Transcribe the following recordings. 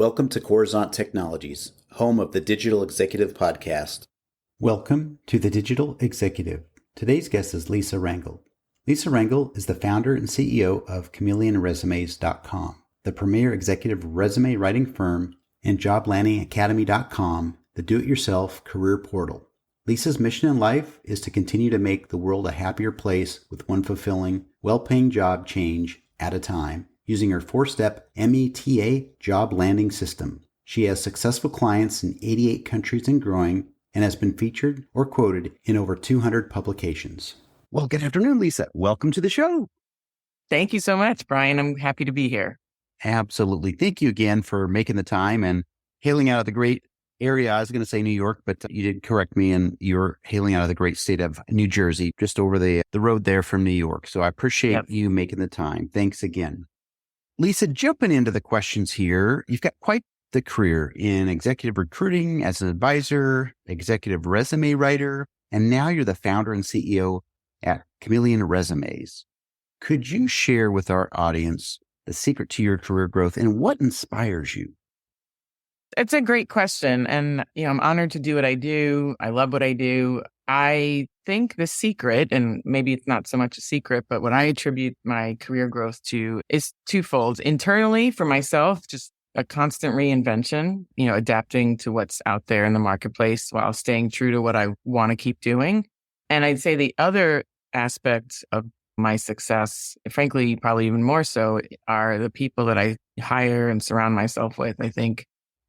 Welcome to Coruzant Technologies, home of the Digital Executive Podcast. Welcome to the Digital Executive. Today's guest is Lisa Rangel. Lisa Rangel is the founder and CEO of ChameleonResumes.com, the premier executive resume writing firm, and JobLandingAcademy.com, the do-it-yourself career portal. Lisa's mission in life is to continue to make the world a happier place with one fulfilling, well-paying job change at a time, using her 4-step META job landing system. She has successful clients in 88 countries and growing, and has been featured or quoted in over 200 publications. Well, good afternoon, Lisa. Welcome to the show. Thank you so much, Brian. I'm happy to be here. Absolutely. Thank you again for making the time and hailing out of the great area. I was going to say New York, but you did correct me, and you're hailing out of the great state of New Jersey, just over the road there from New York. So I appreciate you making the time. Thanks again. Lisa, jumping into the questions here, you've got quite the career in executive recruiting as an advisor, executive resume writer, and now you're the founder and CEO at Chameleon Resumes. Could you share with our audience the secret to your career growth and what inspires you? It's a great question. And, I'm honored to do what I do. I love what I do. I think the secret, and maybe it's not so much a secret, but what I attribute my career growth to is twofold. Internally, for myself, just a constant reinvention, adapting to what's out there in the marketplace while staying true to what I want to keep doing. And I'd say the other aspect of my success, frankly, probably even more so, are the people that I hire and surround myself with. I think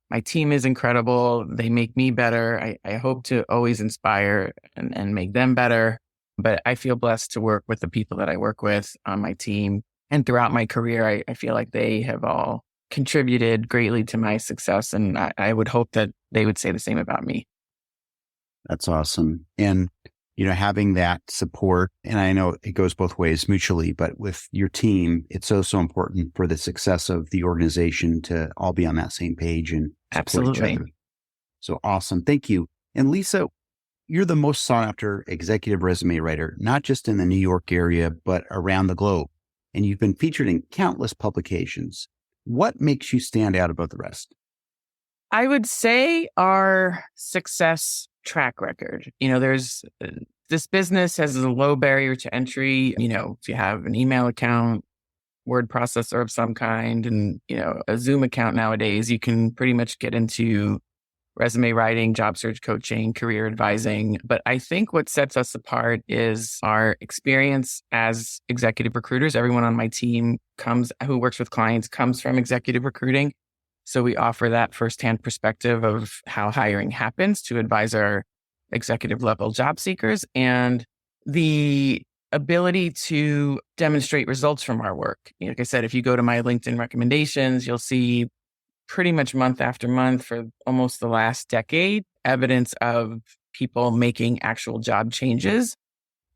my team is incredible. They make me better. I hope to always inspire and make them better. But I feel blessed to work with the people that I work with on my team. And throughout my career, I feel like they have all contributed greatly to my success. And I would hope that they would say the same about me. That's awesome. And, having that support, and I know it goes both ways mutually, but with your team, it's so important for the success of the organization to all be on that same page and support each other. So awesome. Thank you. And Lisa, you're the most sought after executive resume writer, not just in the New York area, but around the globe. And you've been featured in countless publications. What makes you stand out above the rest? I would say our success track record. There's this business has a low barrier to entry. If you have an email account, word processor of some kind, and, a Zoom account nowadays, you can pretty much get into resume writing, job search coaching, career advising. But I think what sets us apart is our experience as executive recruiters. Everyone on my team who works with clients comes from executive recruiting. So we offer that firsthand perspective of how hiring happens to advise our executive level job seekers, and the ability to demonstrate results from our work. Like I said, if you go to my LinkedIn recommendations, you'll see pretty much month after month for almost the last decade, evidence of people making actual job changes,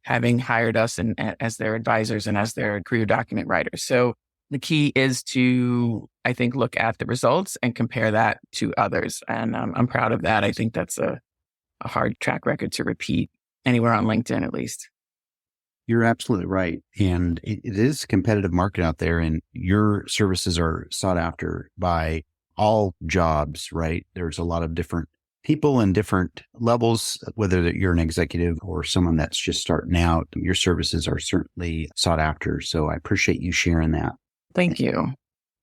having hired us as their advisors and as their career document writers. So the key is to, I think, look at the results and compare that to others. And I'm proud of that. I think that's a hard track record to repeat anywhere on LinkedIn, at least. You're absolutely right. And it is a competitive market out there, and your services are sought after by all jobs, right? There's a lot of different people in different levels, whether you're an executive or someone that's just starting out. Your services are certainly sought after. So I appreciate you sharing that. Thank you.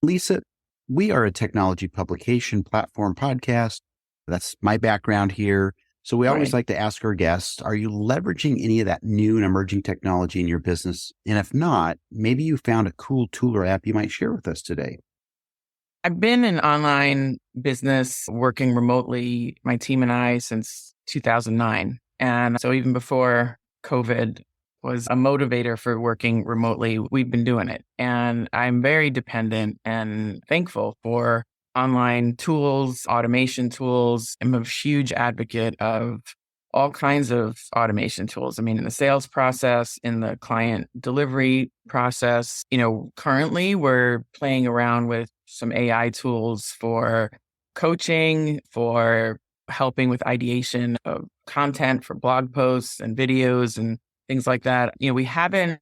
Lisa, we are a technology publication platform podcast. That's my background here. So we always like to ask our guests, are you leveraging any of that new and emerging technology in your business? And if not, maybe you found a cool tool or app you might share with us today. I've been in online business working remotely, my team and I, since 2009. And so even before COVID was a motivator for working remotely, we've been doing it. And I'm very dependent and thankful for online tools, automation tools. I'm a huge advocate of all kinds of automation tools. I mean, in the sales process, in the client delivery process, currently we're playing around with some AI tools for coaching, for helping with ideation of content for blog posts and videos and things like that. We haven't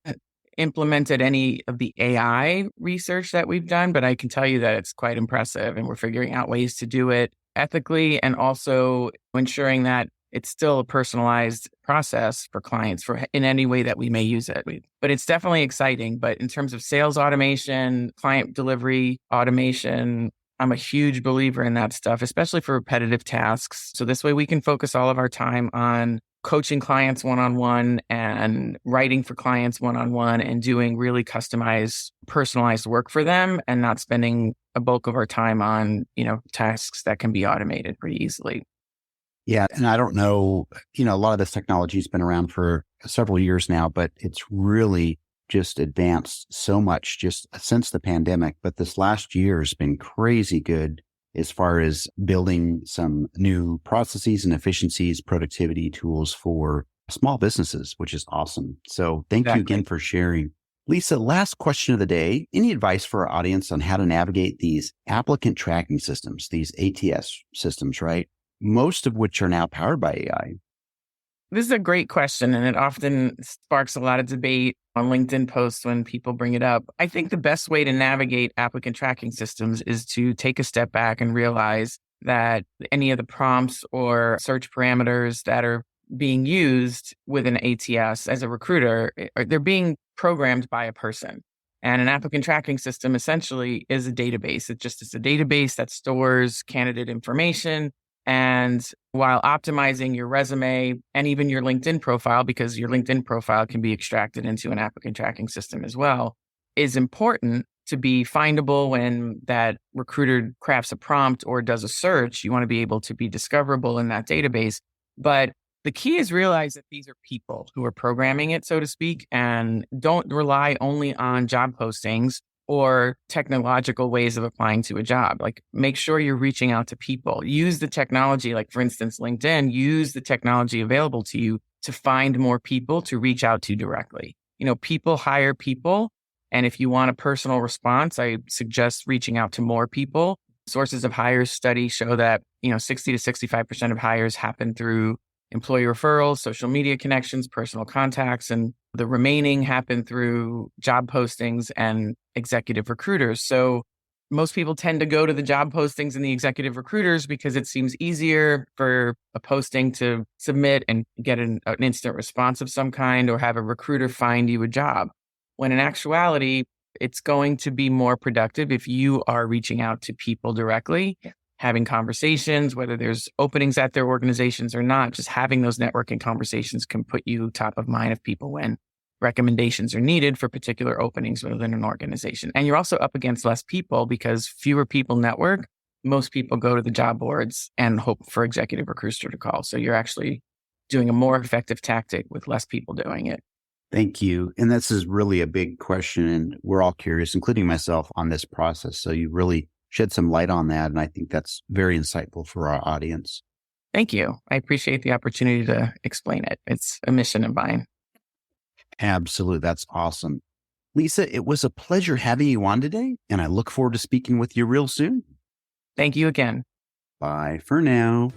implemented any of the AI research that we've done, but I can tell you that it's quite impressive, and we're figuring out ways to do it ethically and also ensuring that it's still a personalized process for clients for in any way that we may use it. But it's definitely exciting. But in terms of sales automation, client delivery automation, I'm a huge believer in that stuff, especially for repetitive tasks. So this way we can focus all of our time on coaching clients one-on-one and writing for clients one-on-one and doing really customized, personalized work for them and not spending a bulk of our time on, tasks that can be automated pretty easily. Yeah. And I don't know, a lot of this technology has been around for several years now, but it's really just advanced so much just since the pandemic. But this last year has been crazy good as far as building some new processes and efficiencies, productivity tools for small businesses, which is awesome. So thank you again for sharing. Lisa, last question of the day. Any advice for our audience on how to navigate these applicant tracking systems, these ATS systems, right? Most of which are now powered by AI. This is a great question, and it often sparks a lot of debate on LinkedIn posts when people bring it up. I think the best way to navigate applicant tracking systems is to take a step back and realize that any of the prompts or search parameters that are being used with an ATS as a recruiter, they're being programmed by a person. And an applicant tracking system essentially is a database. It's a database that stores candidate information. And while optimizing your resume and even your LinkedIn profile, because your LinkedIn profile can be extracted into an applicant tracking system as well, is important to be findable when that recruiter crafts a prompt or does a search. You want to be able to be discoverable in that database. But the key is realize that these are people who are programming it, so to speak, and don't rely only on job postings or technological ways of applying to a job. Like, make sure you're reaching out to people. Use the technology, like for instance, LinkedIn, use the technology available to you to find more people to reach out to directly. People hire people. And if you want a personal response, I suggest reaching out to more people. Sources of hires studies show that, 60 to 65% of hires happen through employee referrals, social media connections, personal contacts, and the remaining happen through job postings and executive recruiters. So most people tend to go to the job postings and the executive recruiters because it seems easier for a posting to submit and get an instant response of some kind or have a recruiter find you a job. When in actuality, it's going to be more productive if you are reaching out to people directly, having conversations, whether there's openings at their organizations or not. Just having those networking conversations can put you top of mind of people when recommendations are needed for particular openings within an organization. And you're also up against less people because fewer people network. Most people go to the job boards and hope for executive recruiter to call. So you're actually doing a more effective tactic with less people doing it. Thank you. And this is really a big question, and we're all curious, including myself, on this process. So you really shed some light on that. And I think that's very insightful for our audience. Thank you. I appreciate the opportunity to explain it. It's a mission of mine. Absolutely. That's awesome. Lisa, it was a pleasure having you on today, and I look forward to speaking with you real soon. Thank you again. Bye for now.